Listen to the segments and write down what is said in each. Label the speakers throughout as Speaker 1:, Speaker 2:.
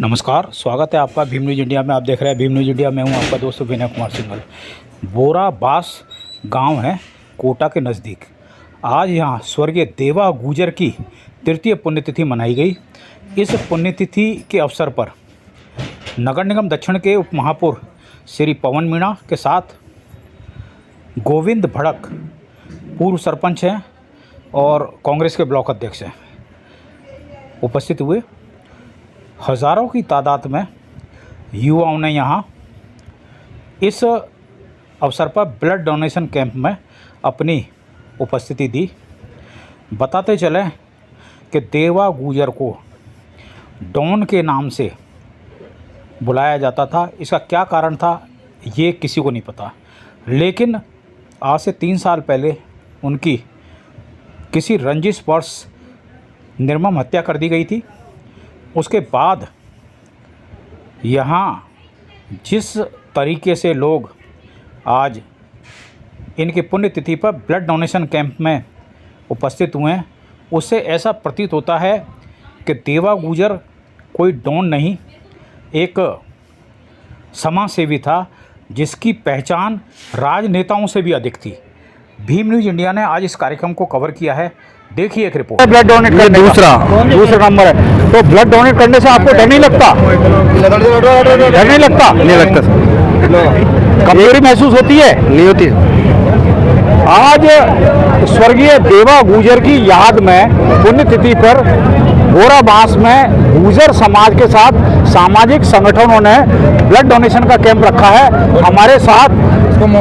Speaker 1: नमस्कार, स्वागत है आपका भीम न्यूज़ इंडिया में। आप देख रहे हैं भीम न्यूज़ इंडिया। मैं हूं आपका दोस्त विनय कुमार सिंघल। बोरा बास गांव है कोटा के नज़दीक। आज यहां स्वर्गीय देवा गुजर की तृतीय पुण्यतिथि मनाई गई। इस पुण्यतिथि के अवसर पर नगर निगम दक्षिण के उप महापौर श्री पवन मीणा के साथ गोविंद भड़क पूर्व सरपंच हैं और कांग्रेस के ब्लॉक अध्यक्ष हैं उपस्थित हुए। हज़ारों की तादाद में युवाओं ने यहाँ इस अवसर पर ब्लड डोनेशन कैंप में अपनी उपस्थिति दी। बताते चले कि देवा गुजर को डॉन के नाम से बुलाया जाता था। इसका क्या कारण था ये किसी को नहीं पता, लेकिन आज से 3 साल पहले उनकी किसी रंजिशवश निर्मम हत्या कर दी गई थी। उसके बाद यहाँ जिस तरीके से लोग आज इनकी पुण्यतिथि पर ब्लड डोनेशन कैंप में उपस्थित हुए हैं, उससे ऐसा प्रतीत होता है कि देवा गुजर कोई डॉन नहीं, एक समाज सेवी था जिसकी पहचान राजनेताओं से भी अधिक थी। भीम न्यूज़ इंडिया ने आज इस कार्यक्रम को कवर किया है। देखिए एक रिपोर्ट।
Speaker 2: ब्लड डोनेट करने दूसरा नंबर है, तो ब्लड डोनेट करने से आपको डर नहीं लगता? डर नहीं लगता?
Speaker 3: नहीं लगता सर।
Speaker 2: कमजोरी महसूस होती है?
Speaker 3: नहीं होती।
Speaker 2: आज स्वर्गीय देवा गुजर की याद में पुण्यतिथि पर बोराबास में गुजर समाज के साथ सामाजिक संगठनों ने ब्लड डोनेशन का कैंप रखा है। हमारे साथ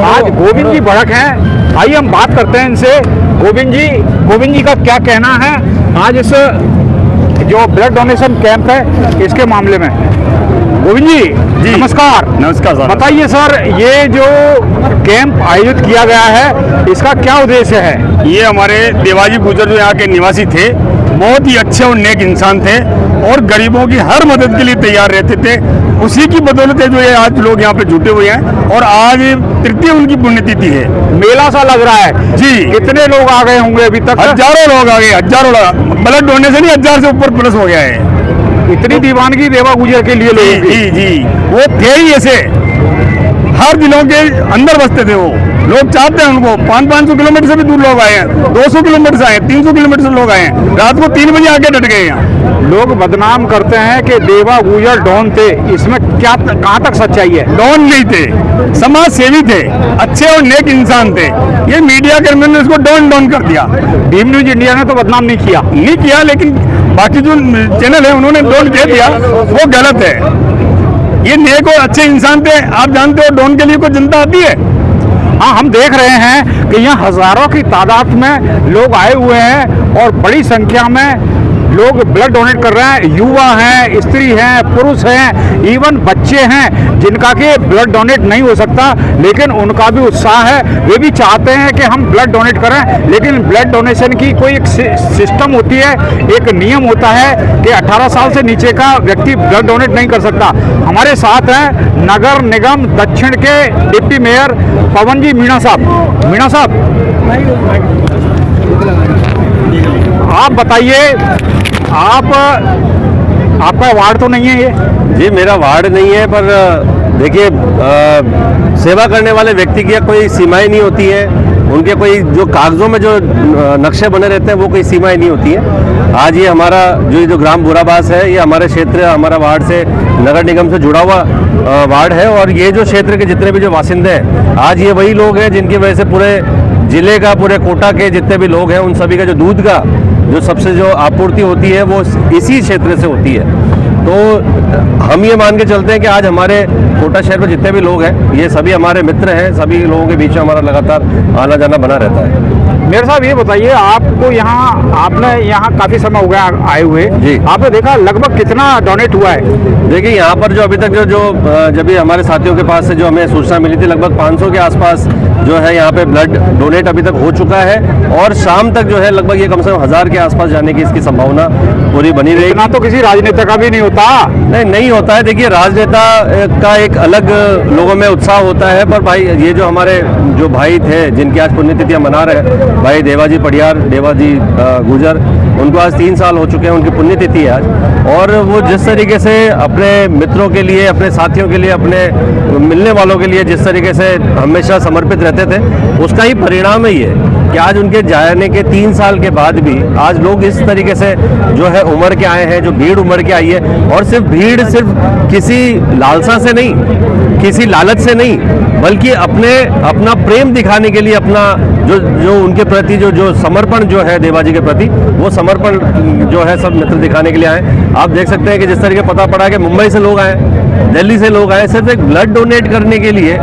Speaker 2: आज गोविंद जी भड़क हैं। आइए हम बात करते हैं इनसे। गोविंद जी का क्या कहना है आज इस जो ब्लड डोनेशन कैंप है इसके मामले में? गोविंद जी नमस्कार।
Speaker 3: नमस्कार सर।
Speaker 2: बताइए सर, ये जो कैंप आयोजित किया गया है इसका क्या उद्देश्य है?
Speaker 3: ये हमारे देवाजी गुजर जो यहाँ के निवासी थे, बहुत ही अच्छे और नेक इंसान थे और गरीबों की हर मदद के लिए तैयार रहते थे। उसी की बदौलत है जो ये आज लोग यहाँ पे जुटे हुए हैं और आज तृतीय उनकी पुण्यतिथि है।
Speaker 2: मेला सा लग रहा है
Speaker 3: जी।
Speaker 2: कितने लोग आ गए होंगे अभी तक?
Speaker 3: हजारों लोग आ गए, हजारों लोग। ब्लड डोनेशन ही 1000 से ऊपर प्लस हो गया है।
Speaker 2: इतनी दीवानगी देवा गुजर के लिए लोगों की।
Speaker 3: जी, वो थे ही ऐसे, हर दिलों के अंदर बसते थे वो। लोग चाहते हैं उनको। 500 किलोमीटर से भी दूर लोग आए हैं, 200 किलोमीटर से आए हैं, 300 किलोमीटर से लोग आए हैं। रात को 3 बजे आके डट गए यहाँ।
Speaker 2: लोग बदनाम करते हैं कि देवा गुजर डॉन थे, इसमें क्या कहाँ तक सच्चाई है?
Speaker 3: डॉन नहीं थे, समाज सेवी थे, अच्छे और नेक इंसान थे। ये मीडिया कर्मियों ने इसको डॉन कर दिया।
Speaker 2: भीम न्यूज इंडिया ने तो बदनाम नहीं किया, लेकिन
Speaker 3: बाकी जो चैनल है उन्होंने डॉन कह दिया, वो गलत है। ये नेक और अच्छे इंसान थे। आप जानते हो डॉन के लिए कोई जनता आती है?
Speaker 2: हाँ, हम देख रहे हैं कि यहाँ हजारों की तादाद में लोग आए हुए हैं और बड़ी संख्या में लोग ब्लड डोनेट कर रहे हैं। युवा हैं, स्त्री हैं, पुरुष हैं, इवन बच्चे हैं जिनका कि ब्लड डोनेट नहीं हो सकता, लेकिन उनका भी उत्साह है। वे भी चाहते हैं कि हम ब्लड डोनेट करें, लेकिन ब्लड डोनेशन की कोई एक सिस्टम होती है, एक नियम होता है कि 18 साल से नीचे का व्यक्ति ब्लड डोनेट नहीं कर सकता। हमारे साथ हैं नगर निगम दक्षिण के डिप्टी मेयर पवन जी मीणा साहब। मीणा साहब, आप बताइए, आपका वार्ड तो नहीं है ये?
Speaker 4: जी, मेरा वार्ड नहीं है, पर देखिए सेवा करने वाले व्यक्ति की कोई सीमाएं नहीं होती है। उनके कोई जो कागजों में जो नक्शे बने रहते हैं वो कोई सीमाएं नहीं होती है। आज ये हमारा जो ग्राम बोराबास है, ये हमारे क्षेत्र, हमारा वार्ड से नगर निगम से जुड़ा हुआ वार्ड है। और ये जो क्षेत्र के जितने भी जो बासिंदे हैं, आज ये वही लोग हैं जिनकी वजह से पूरे जिले का, पूरे कोटा के जितने भी लोग हैं, उन सभी का जो दूध का जो सबसे जो आपूर्ति होती है वो इसी क्षेत्र से होती है। तो हम ये मान के चलते हैं कि आज हमारे कोटा शहर में जितने भी लोग हैं, ये सभी हमारे मित्र हैं। सभी लोगों के बीच में हमारा लगातार आना जाना बना रहता है।
Speaker 2: मेरे साहब, ये बताइए, आपको आपने यहाँ काफी समय हो गया आए हुए
Speaker 4: जी।
Speaker 2: आपने देखा लगभग कितना डोनेट हुआ है?
Speaker 4: देखिए, यहाँ पर जो अभी तक जब भी हमारे साथियों के पास से जो हमें सूचना मिली थी, लगभग 500 के आसपास जो है यहाँ पे ब्लड डोनेट अभी तक हो चुका है। और शाम तक जो है लगभग ये कम से कम 1000 के आसपास जाने की इसकी संभावना पूरी बनी रहेगी।
Speaker 2: इतना तो किसी राजनेता का भी नहीं होता।
Speaker 4: नहीं होता है। देखिए, राजनेता का एक अलग लोगों में उत्साह होता है, पर भाई ये जो हमारे जो भाई थे जिनकी आज पुण्यतिथियां मना रहे हैं, भाई देवाजी पडियार, देवाजी गुजर, उनको आज 3 साल हो चुके हैं, उनकी पुण्यतिथि है आज। और वो जिस तरीके से अपने मित्रों के लिए, अपने साथियों के लिए, अपने मिलने वालों के लिए जिस तरीके से हमेशा समर्पित रहते थे, उसका ही परिणाम है ये कि आज उनके जाने के 3 साल के बाद भी आज लोग इस तरीके से जो है उमड़ के आए हैं, जो भीड़ उमड़ के आई है। और सिर्फ किसी लालसा से नहीं, किसी लालच से नहीं, बल्कि अपना प्रेम दिखाने के लिए, अपना जो उनके प्रति जो समर्पण जो है देवाजी के प्रति, वो समर्पण जो है सब मित्र दिखाने के लिए आए। आप देख सकते हैं कि जिस तरीके पता पड़ा कि मुंबई से लोग आए, दिल्ली से लोग आए सिर्फ एक ब्लड डोनेट करने के लिए।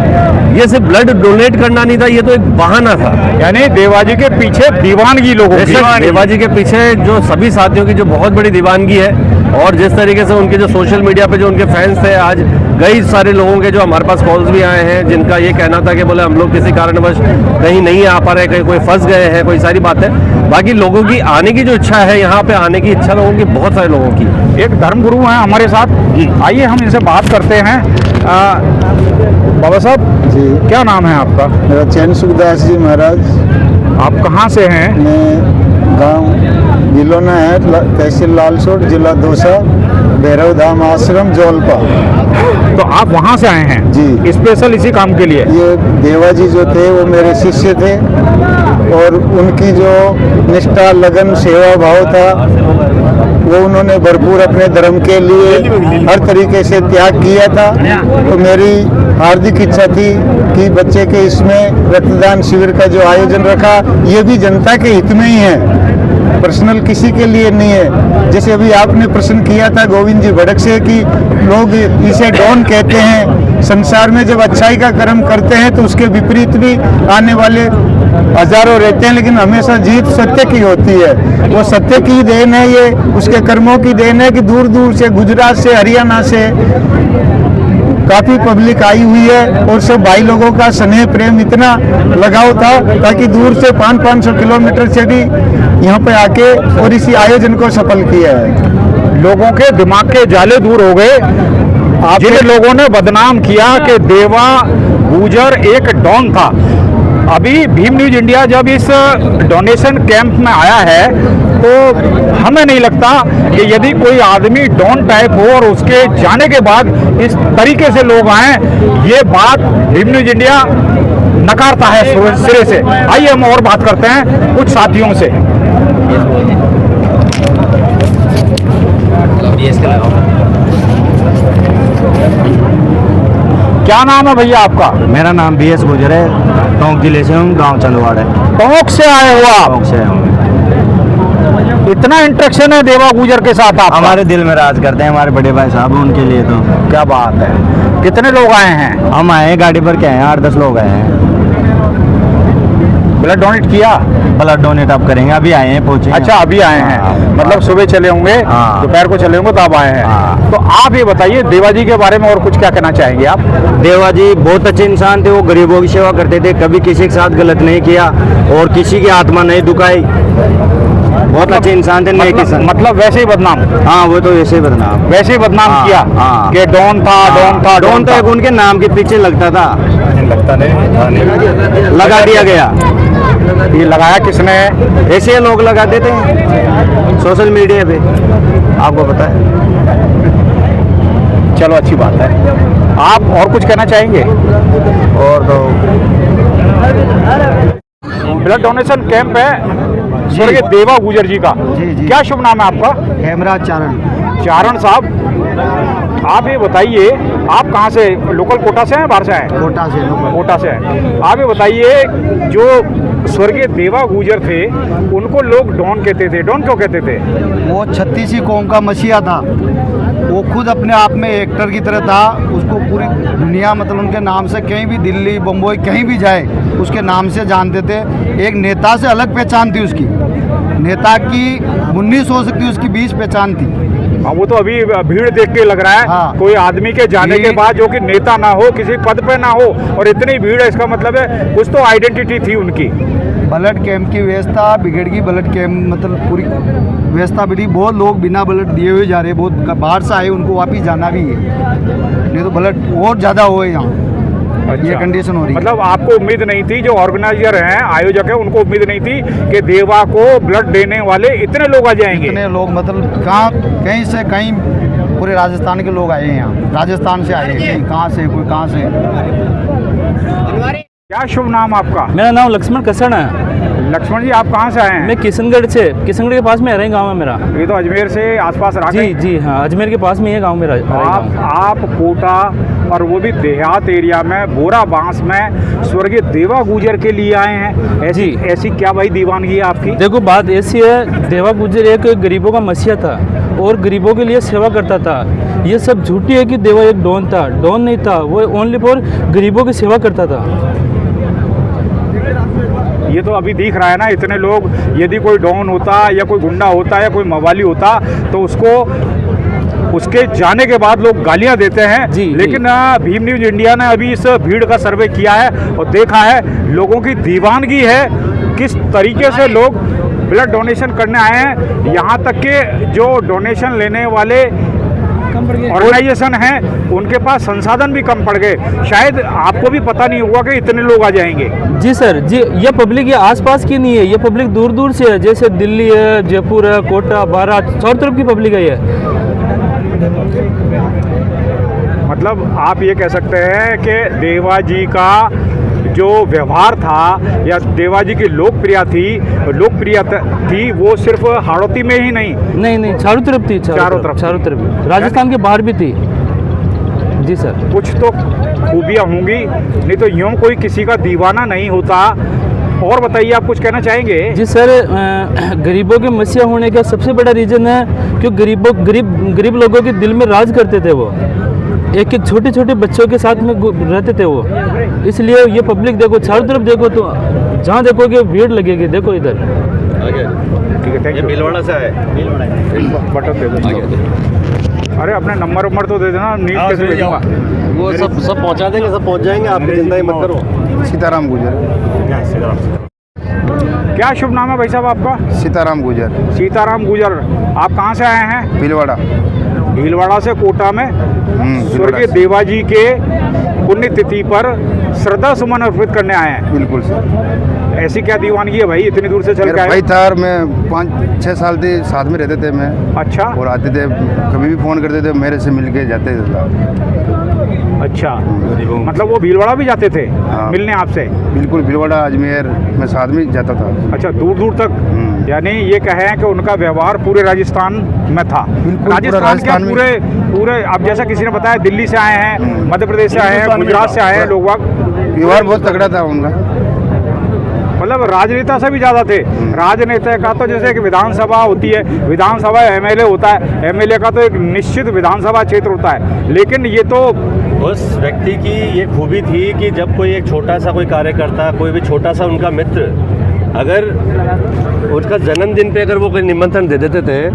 Speaker 4: ये सिर्फ ब्लड डोनेट करना नहीं था, ये तो एक बहाना था।
Speaker 2: यानी देवाजी के पीछे दीवानगी लोगों की।
Speaker 4: देवाजी के पीछे जो सभी साथियों की जो बहुत बड़ी दीवानगी है, और जिस तरीके से उनके जो सोशल मीडिया पे जो उनके फैंस थे, आज कई सारे लोगों के जो हमारे पास कॉल्स भी आए हैं, जिनका ये कहना था कि बोले हम लोग किसी कारणवश कहीं नहीं आ पा रहे, कहीं कोई फंस गए हैं, कोई सारी बात है। बाकी लोगों की आने की जो इच्छा है, यहाँ पे आने की इच्छा लोगों की, बहुत सारे लोगों की।
Speaker 2: एक धर्मगुरु हैं हमारे साथ, आइए हम इनसे बात करते हैं। बाबा साहब
Speaker 5: जी,
Speaker 2: क्या नाम है आपका?
Speaker 5: मेरा चैन सुखदास जी महाराज।
Speaker 2: आप कहाँ से हैं?
Speaker 5: मैं गांव बिलोना है, तहसील लालसोट, जिला दौसा, भैरव धाम आश्रम, जौलपा।
Speaker 2: तो आप वहाँ से आए हैं
Speaker 5: जी।
Speaker 2: स्पेशल इसी काम के लिए?
Speaker 5: ये देवाजी जो थे वो मेरे शिष्य थे, और उनकी जो निष्ठा, लगन, सेवा भाव था, वो उन्होंने भरपूर अपने धर्म के लिए हर तरीके से त्याग किया था। तो मेरी हार्दिक इच्छा थी कि बच्चे के इसमें रक्तदान शिविर का जो आयोजन रखा, ये भी जनता के हित में ही है, पर्सनल किसी के लिए नहीं है। जैसे अभी आपने प्रश्न किया था गोविंद जी भड़क से कि लोग इसे डॉन कहते हैं। संसार में जब अच्छाई का कर्म करते हैं तो उसके विपरीत भी आने वाले हजारों रहते हैं, लेकिन हमेशा जीत सत्य की होती है। वो सत्य की देन है, ये उसके कर्मों की देन है कि दूर दूर से, गुजरात से, हरियाणा से काफ़ी पब्लिक आई हुई है, और सब भाई लोगों का स्नेह प्रेम इतना लगाव था ताकि दूर से 500-500 किलोमीटर से भी यहाँ पे आके और इसी आयोजन को सफल किया है।
Speaker 2: लोगों के दिमाग के जाले दूर हो गए। जिन लोगों ने बदनाम किया कि देवा गुजर एक डॉन था, अभी भीम न्यूज इंडिया जब इस डोनेशन कैंप में आया है, तो हमें नहीं लगता कि यदि कोई आदमी डॉन टाइप हो और उसके जाने के बाद इस तरीके से लोग आए, ये बात भीम न्यूज इंडिया नकारता है सिरे से। आइए हम और बात करते हैं कुछ साथियों से। क्या नाम है भैया आपका?
Speaker 6: मेरा नाम BS गुजर है, टोंक जिले से हूँ, गांव चंदवाड़ है।
Speaker 2: टोंक से आए हो आप?
Speaker 6: टोंक से हूँ।
Speaker 2: इतना इंटरेक्शन है देवा गुजर के साथ आप?
Speaker 6: हमारे दिल में राज करते हैं, हमारे बड़े भाई साहब, उनके लिए तो
Speaker 2: क्या बात है। कितने लोग आए हैं?
Speaker 6: हम आए हैं गाड़ी पर, क्या है 8-10 लोग आए हैं।
Speaker 2: ब्लड डोनेट किया?
Speaker 6: ब्लड डोनेट आप करेंगे? अभी आए हैं, पहुंचे।
Speaker 2: अच्छा, अभी आए हैं। मतलब सुबह चले होंगे, दोपहर को चले होंगे, तब आए हैं। तो आप ये बताइए देवाजी के बारे में और कुछ क्या कहना चाहेंगे आप?
Speaker 6: देवाजी बहुत अच्छे इंसान थे, वो गरीबों की सेवा करते थे, कभी किसी के साथ गलत नहीं किया और किसी की आत्मा नहीं दुखाई। बहुत अच्छे इंसान थे, नेक इंसान।
Speaker 2: मतलब वैसे ही बदनाम?
Speaker 6: हाँ, वो तो वैसे ही बदनाम,
Speaker 2: वैसे ही बदनाम किया कि डॉन था।
Speaker 6: डॉन तो एक उनके नाम के पीछे लगता था,
Speaker 2: लगता नहीं,
Speaker 6: लगा दिया गया।
Speaker 2: ये लगाया किसने?
Speaker 6: ऐसे लोग लगाते थे सोशल मीडिया पे, आपको पता है।
Speaker 2: चलो, अच्छी बात है। आप और कुछ कहना चाहेंगे?
Speaker 6: और तो
Speaker 2: ब्लड डोनेशन कैंप है स्वर्गीय देवा गुजर जी का।
Speaker 6: जी।
Speaker 2: क्या शुभ नाम है आपका?
Speaker 6: हेमराज चारण।
Speaker 2: चारण साहब, आप ये बताइए, आप कहाँ से, लोकल कोटा से हैं, बाहर से हैं?
Speaker 6: कोटा से।
Speaker 2: कोटा से हैं। आप ये बताइए, जो स्वर्गीय देवा गुजर थे, उनको लोग डॉन कहते थे। डॉन क्यों कहते थे?
Speaker 7: वो 36 कौम का मसीहा था। वो खुद अपने आप में एक्टर की तरह था। उसको पूरी दुनिया मतलब उनके नाम से कहीं भी, दिल्ली, बम्बई, कहीं भी जाए उसके नाम से जानते थे। एक नेता से अलग पहचान थी उसकी। नेता की 19 हो सकती, उसकी 20 पहचान थी।
Speaker 2: हाँ, वो तो अभी भीड़ देख के लग रहा है।
Speaker 7: हाँ।
Speaker 2: कोई आदमी के जाने के बाद जो कि नेता ना हो, किसी पद पे ना हो, और इतनी भीड़ है, इसका मतलब है कुछ तो आइडेंटिटी थी उनकी।
Speaker 7: ब्लड कैंप की व्यवस्था बिगड़ गई। ब्लड कैंप मतलब पूरी व्यवस्था बिगड़ी। बहुत लोग बिना ब्लड दिए हुए जा रहे हैं। बहुत बाहर से आए, उनको वापिस जाना भी है, नहीं तो ब्लड और ज़्यादा हो यहाँ। ये कंडीशन हो रही है।
Speaker 2: मतलब आपको उम्मीद नहीं थी, जो ऑर्गेनाइजर हैं, आयोजक हैं, उनको उम्मीद नहीं थी कि देवा को ब्लड देने वाले इतने लोग आ जाएंगे।
Speaker 7: इतने लोग मतलब कहीं से कहीं पूरे राजस्थान के लोग आए हैं यहाँ, राजस्थान से आए हैं, कहीं कहाँ से, कोई कहाँ से।
Speaker 2: क्या शुभ नाम आपका?
Speaker 8: मेरा नाम लक्ष्मण कसण है।
Speaker 2: लक्ष्मण जी, आप कहाँ से आए हैं?
Speaker 8: मैं किशनगढ़ से, किशनगढ़ के पास में रहे गांव है मेरा।
Speaker 2: ये तो अजमेर से आसपास रहा।
Speaker 8: जी जी हाँ, अजमेर के पास में ये गांव मेरा।
Speaker 2: आप कोटा और वो भी देहात एरिया में बोरा बांस में स्वर्गीय देवा गुजर के लिए आए हैं। ऐसी क्या भाई दीवानगी है आपकी?
Speaker 8: देखो बात ऐसी है, देवा गुजर एक गरीबों का मसीहा था और गरीबों के लिए सेवा करता था। ये सब झूठी है कि देवा एक डॉन था। डॉन नहीं था, वो ओनली फॉर गरीबों की सेवा करता था।
Speaker 2: ये तो अभी दिख रहा है ना, इतने लोग। यदि कोई डॉन होता या कोई गुंडा होता या कोई मवाली होता तो उसके जाने के बाद लोग गालियां देते हैं। लेकिन भीम न्यूज इंडिया ने अभी इस भीड़ का सर्वे किया है और देखा है लोगों की दीवानगी है, किस तरीके से लोग ब्लड डोनेशन करने आए हैं। यहाँ तक कि जो डोनेशन लेने वाले ऑर्गेनाइजेशन हैं उनके पास संसाधन भी कम पड़ गए। शायद आपको भी पता नहीं हुआ कि इतने लोग आ जाएंगे।
Speaker 8: जी सर जी, ये पब्लिक ये आसपास की नहीं है, ये पब्लिक दूर दूर से है। जैसे दिल्ली है, जयपुर है, कोटा, बारात, चारों तरफ की पब्लिक है ये।
Speaker 2: मतलब आप ये कह सकते हैं कि देवा जी का जो व्यवहार था या देवा जी की लोकप्रियता थी वो सिर्फ हाड़ौती में ही नहीं,
Speaker 8: चारों तरफ थी। चारों तरफ राजस्थान के बाहर भी थी। जी सर,
Speaker 2: कुछ तो खूबियाँ होंगी, नहीं तो यूँ कोई किसी का दीवाना नहीं होता। और बताइए, आप कुछ कहना चाहेंगे?
Speaker 8: जी सर, गरीबों के मसीहा होने का सबसे बड़ा रीज़न है कि गरीब लोगों के दिल में राज करते थे। वो एक छोटे छोटे बच्चों के साथ में रहते थे वो। इसलिए ये पब्लिक देखो, चारों तरफ देखो तो जहाँ देखोगे भीड़ लगेगी। देखो इधर।
Speaker 2: ठीक है,
Speaker 4: भीलवाड़ा से है।
Speaker 2: बटन दे दो। अरे अपने नंबर तो दे देना, नीट कैसे भेजूंगा?
Speaker 4: वो सब पहुंचा देंगे, सब पहुंच जाएंगे, आपकी चिंता ही मत करो।
Speaker 5: सीताराम गुजर।
Speaker 2: क्या शुभ नाम है भाई साहब आपका?
Speaker 5: सीताराम गुजर।
Speaker 2: सीताराम गुजर, आप कहाँ से आए हैं?
Speaker 5: भीलवाड़ा।
Speaker 2: भीलवाड़ा से कोटा में स्वर्गीय देवा जी के पुण्यतिथि पर श्रद्धा सुमन अर्पित करने आए हैं।
Speaker 5: बिल्कुल सर।
Speaker 2: ऐसी क्या दीवानगी है भाई, इतनी दूर से चल के आए?
Speaker 5: भाई था, और मैं 5-6 साल से साथ में रहते थे मैं।
Speaker 2: अच्छा।
Speaker 5: और आते थे, कभी भी फ़ोन करते थे, मेरे से मिल के जाते थे।
Speaker 2: अच्छा, मतलब वो भीलवाड़ा भी जाते थे मिलने आपसे?
Speaker 5: बिल्कुल, भीलवाड़ा, अजमेर में साथ में जाता था।
Speaker 2: अच्छा, दूर दूर तक। यानी ये कहें कि उनका व्यवहार पूरे राजस्थान में था। राजस्थान क्या, पूरे अब जैसा किसी ने बताया, दिल्ली से आए हैं, मध्य प्रदेश से आए हैं, गुजरात से आए हैं लोग।
Speaker 5: व्यवहार बहुत तगड़ा था उनका।
Speaker 2: मतलब राजनेता से भी ज़्यादा थे। राजनेता का तो जैसे कि विधानसभा होती है, विधानसभा एमएलए होता है, एमएलए का तो एक निश्चित विधानसभा क्षेत्र होता है। लेकिन ये तो
Speaker 4: उस व्यक्ति की ये खूबी थी कि जब कोई एक छोटा सा कोई कार्यकर्ता, कोई भी छोटा सा उनका मित्र, अगर उसका जन्मदिन पे अगर वो कोई निमंत्रण दे देते थे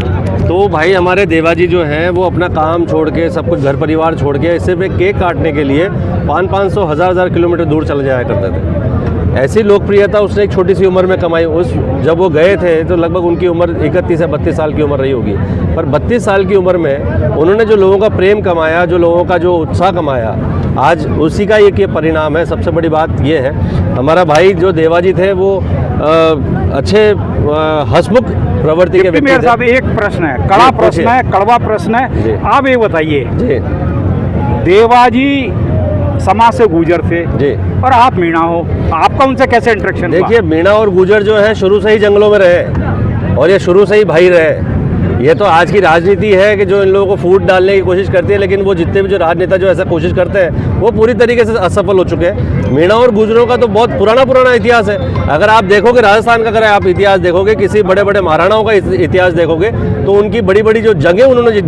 Speaker 4: तो भाई हमारे देवाजी जो हैं वो अपना काम छोड़ के, सब कुछ घर परिवार छोड़ के सिर्फ एक केक काटने के लिए 500-500, 1000 किलोमीटर दूर चले जाया करते थे। ऐसी लोकप्रियता उसने एक छोटी सी उम्र में कमाई। जब वो गए थे तो लगभग उनकी उम्र 31 या 32 साल की उम्र रही होगी, पर 32 साल की उम्र में उन्होंने जो लोगों का प्रेम कमाया, जो लोगों का जो उत्साह कमाया, आज उसी का एक ये परिणाम है। सबसे बड़ी बात ये है, हमारा भाई जो देवाजी थे वो अच्छे हंसमुख प्रवृत्ति के व्यक्ति थे।
Speaker 2: साहब, एक प्रश्न है, कड़ा प्रश्न है, कड़वा प्रश्न है। आप ये बताइए, देवाजी समाज से गुजर थे
Speaker 4: जी,
Speaker 2: और आप मीणा हो, आपका उनसे कैसे इंटरेक्शन?
Speaker 4: देखिए, मीणा और गुजर जो है शुरू से ही जंगलों में रहे और ये शुरू से ही भाई रहे। ये तो आज की राजनीति है कि जो इन लोगों को फूट डालने की कोशिश करती है, लेकिन वो जितने भी जो राजनेता जो ऐसा कोशिश करते हैं वो पूरी तरीके से असफल हो चुके हैं। मीणा और गुजरों का तो बहुत पुराना इतिहास है। अगर आप देखोगे राजस्थान का, अगर आप इतिहास देखोगे, किसी बड़े बड़े महाराणाओं का इतिहास देखोगे तो उनकी बड़ी बड़ी जो जंगें उन्होंने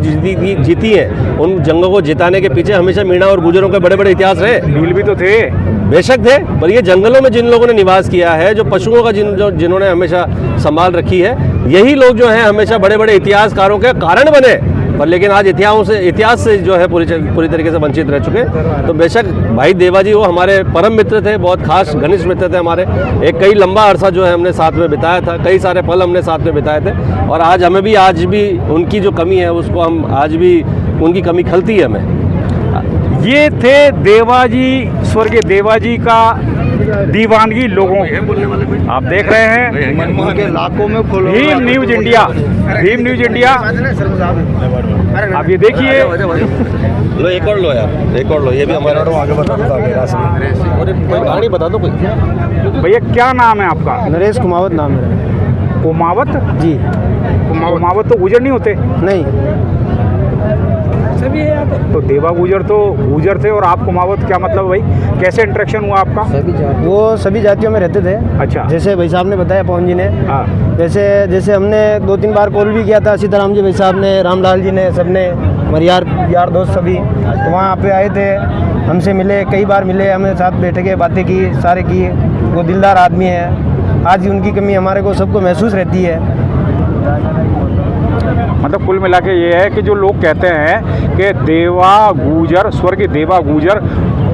Speaker 4: जीती हैं, उन जंगों को जिताने के पीछे हमेशा मीणा और गुजरों के बड़े बड़े इतिहास रहे।
Speaker 2: भील भी तो थे,
Speaker 4: बेशक थे, पर ये जंगलों में जिन लोगों ने निवास किया है, जो पशुओं का जिन्होंने हमेशा संभाल रखी है, यही लोग जो हैं हमेशा बड़े बड़े इतिहासकारों के कारण बने। पर लेकिन आज इतिहास से जो है पूरी तरीके से वंचित रह चुके। तो बेशक भाई देवाजी वो हमारे परम मित्र थे, बहुत खास घनिष्ठ मित्र थे हमारे। एक कई लंबा अरसा जो है हमने साथ में बिताया था, कई सारे पल हमने साथ में बिताए थे, और आज हमें भी आज भी उनकी जो कमी है उसको हम आज भी उनकी कमी खलती है हमें।
Speaker 2: ये थे देवाजी, स्वर्गीय देवाजी का दीवानगी लोगों की। आप देख रहे हैं
Speaker 7: उनके लाखों में follower
Speaker 2: Bhim news India, Bhim news India. आप ये देखिए,
Speaker 4: लो एक और लो यार, एक और लो, ये भी हमारा आगे बता दो कहानी बता दो कोई।
Speaker 2: भैया क्या नाम है आपका?
Speaker 6: नरेश कुमावत नाम है।
Speaker 2: कुमावत
Speaker 6: जी।
Speaker 2: कुमावत तो गुजर नहीं होते?
Speaker 6: नहीं,
Speaker 2: तो देवा गुजर तो गुजर थे और आप कुमावत, क्या मतलब भाई? कैसे इंटरेक्शन हुआ आपका?
Speaker 6: वो सभी जातियों में रहते थे।
Speaker 2: अच्छा।
Speaker 6: जैसे भाई साहब ने बताया, पवन जी ने,
Speaker 2: हाँ।
Speaker 6: जैसे हमने 2-3 बार कॉल भी किया था, सीताराम जी भाई साहब ने, रामलाल जी ने, सबने, हमारे यार दोस्त सभी, तो वहाँ पे आए थे, हमसे मिले, कई बार मिले, हमने साथ बैठे बातें की, सारे की। वो दिलदार आदमी है। आज भी उनकी कमी हमारे को सबको महसूस रहती है।
Speaker 2: मतलब कुल मिला के ये है कि जो लोग कहते हैं कि देवा गुजर, स्वर्गीय देवा गुजर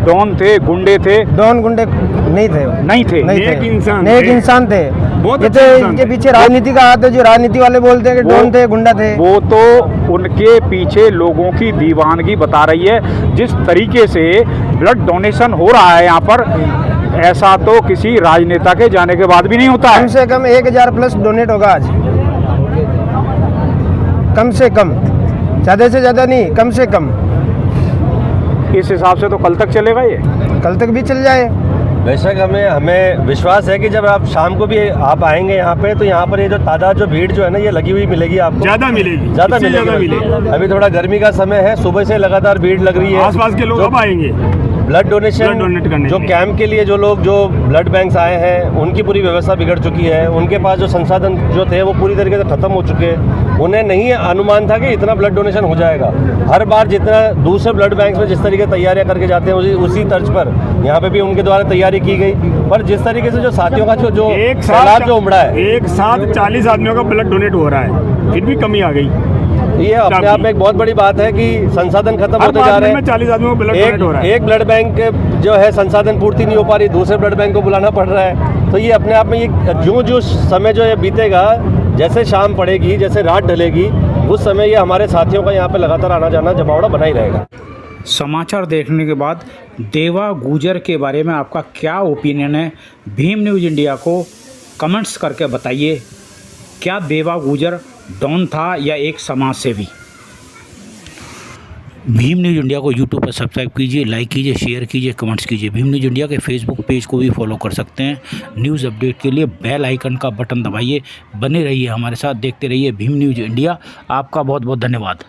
Speaker 2: डॉन थे, गुंडे थे।
Speaker 6: डॉन गुंडे नहीं थे,
Speaker 2: नहीं थे।
Speaker 3: नेक इंसान
Speaker 6: नेक
Speaker 3: थे।
Speaker 6: इंसान थे।
Speaker 3: बहुत
Speaker 6: ये
Speaker 3: अच्छे
Speaker 6: तो
Speaker 3: इंसान
Speaker 6: इनके
Speaker 3: थे।
Speaker 6: पीछे राजनीति का हाथ है, जो राजनीति वाले बोलते हैं कि डॉन थे, गुंडा थे।
Speaker 2: वो तो उनके पीछे लोगों की दीवानगी बता रही है। जिस तरीके से ब्लड डोनेशन हो रहा है यहाँ पर, ऐसा तो किसी राजनेता के जाने के बाद भी नहीं होता
Speaker 6: कम
Speaker 2: है।
Speaker 6: से कम 1000 प्लस डोनेट होगा आज, कम से कम, ज़्यादा से ज़्यादा नहीं, कम से कम।
Speaker 2: इस हिसाब से तो कल तक चलेगा ये।
Speaker 6: कल तक भी चल जाए।
Speaker 4: बेशक हमें विश्वास है कि जब आप शाम को भी आप आएंगे यहाँ पे, तो यहाँ पर ये जो तादाद, जो भीड़ जो है ना, ये लगी हुई मिलेगी आपको।
Speaker 3: ज्यादा मिलेगी,
Speaker 4: ज़्यादा
Speaker 3: इससे ज्यादा
Speaker 4: मिलेगी। अभी थोड़ा गर्मी का समय है, सुबह से लगातार भीड़ लग रही है।
Speaker 3: आसपास के लोग अब आएंगे
Speaker 4: ब्लड डोनेशन
Speaker 3: ब्लड डोनेट करने
Speaker 4: जो
Speaker 3: के लिए।
Speaker 4: कैंप के लिए जो लोग जो ब्लड बैंक्स आए हैं, उनकी पूरी व्यवस्था बिगड़ चुकी है। उनके पास जो संसाधन जो थे वो पूरी तरीके से ख़त्म हो चुके हैं। उन्हें नहीं अनुमान था कि इतना ब्लड डोनेशन हो जाएगा। हर बार जितना दूसरे ब्लड बैंक्स में जिस तरीके से तैयारियां करके जाते हैं, उसी तर्ज पर यहाँ पे भी उनके द्वारा तैयारी की गई। पर जिस तरीके से जो साथियों का जो
Speaker 3: एक
Speaker 4: सैलाब जो उमड़ा है,
Speaker 3: एक साथ 40 आदमियों का ब्लड डोनेट हो रहा है, फिर भी कमी आ गई।
Speaker 4: ये अपने आप में एक बहुत बड़ी बात है कि संसाधन खत्म
Speaker 3: हर
Speaker 4: होते जा रहे
Speaker 3: में 40 आदमियों को ब्लड डोनेट हो रहा है।
Speaker 4: एक ब्लड बैंक जो है संसाधन पूर्ति नहीं हो पा रही, दूसरे ब्लड बैंक को बुलाना पड़ रहा है। तो ये अपने आप में ये जो समय जो ये बीतेगा, जैसे शाम पड़ेगी, जैसे रात ढलेगी, उस समय ये हमारे साथियों का यहाँ पे लगातार आना जाना जमावड़ा बना ही रहेगा।
Speaker 1: समाचार देखने के बाद देवा गुजर के बारे में आपका क्या ओपिनियन है? भीम न्यूज़ इंडिया को कमेंट्स करके बताइए। क्या देवा गुजर डॉन था या एक समाज सेवी? भीम न्यूज़ इंडिया को यूट्यूब पर सब्सक्राइब कीजिए, लाइक कीजिए, शेयर कीजिए, कमेंट्स कीजिए। भीम न्यूज़ इंडिया के फेसबुक पेज को भी फॉलो कर सकते हैं। न्यूज़ अपडेट के लिए बेल आइकन का बटन दबाइए। बने रहिए हमारे साथ, देखते रहिए भीम न्यूज़ इंडिया। आपका बहुत बहुत धन्यवाद।